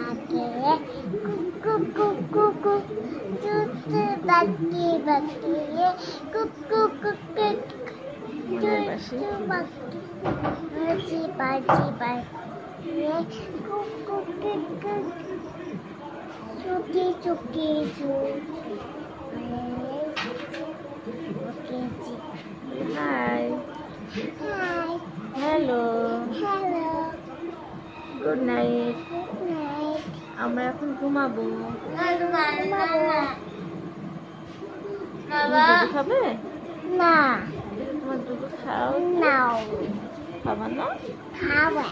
আগে কুকু কুকু চুচু বাকি বাকি কুকু কুকু চুচু বাকি বাজি বাজি বাজি কুকু কুকু চুকি চুকি hi hi hello hello good night. Good night আমরা এখন ঘুমাবো। বাবা দুধ খাবে? না তোমার দুধ খাও? নাও খাবা না? খাওয়া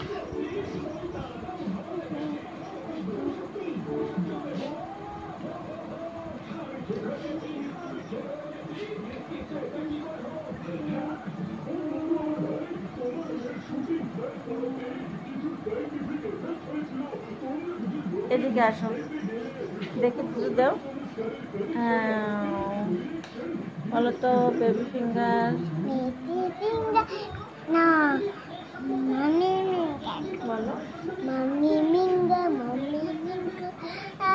এদিকে আসো, দেখে দুধ দাও। বলো তো baby finger. Baby finger, no. Mommy finger, বলো mommy finger, mommy finger. I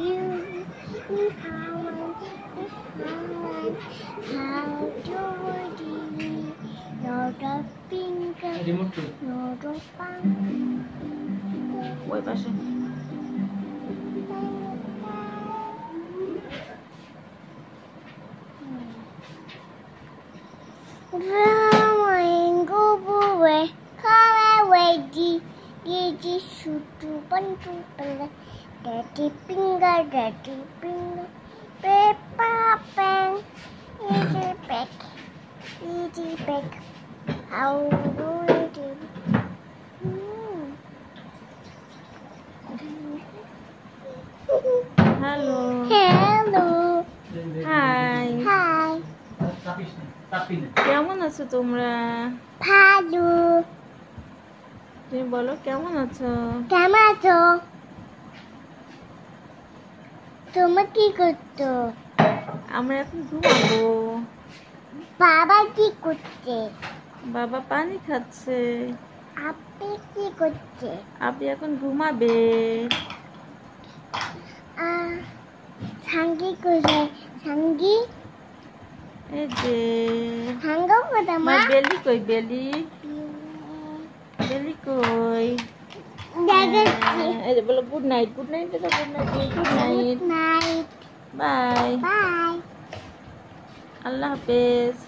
you, how to not a finger, not a finger. ওই পাশে। Go away, come away, di shoot to bantu pala. Daddy finger, paper pen, easy back. How do you do? Hello Hello, hi, hi, কেমন আছো তোমরা? ভালো, তুমি বলো কেমন আছো? কেমন আছো? তুমি কি করছো? আমরা এখন ঘুমাবো। বাবা কি করছে? বাবা পানি খাচ্ছে। আপনি কি করছে? আপনি এখন ঘুমাবে। সাঙ্গি করে সাঙ্গি এই যে সাঙ্গো করে মা বেলি কই, বেলি বেলি কই? দেখাচ্ছি এই যে বলো good night, good night, good night, good night, night bye, bye আল্লাহ হাফেজ।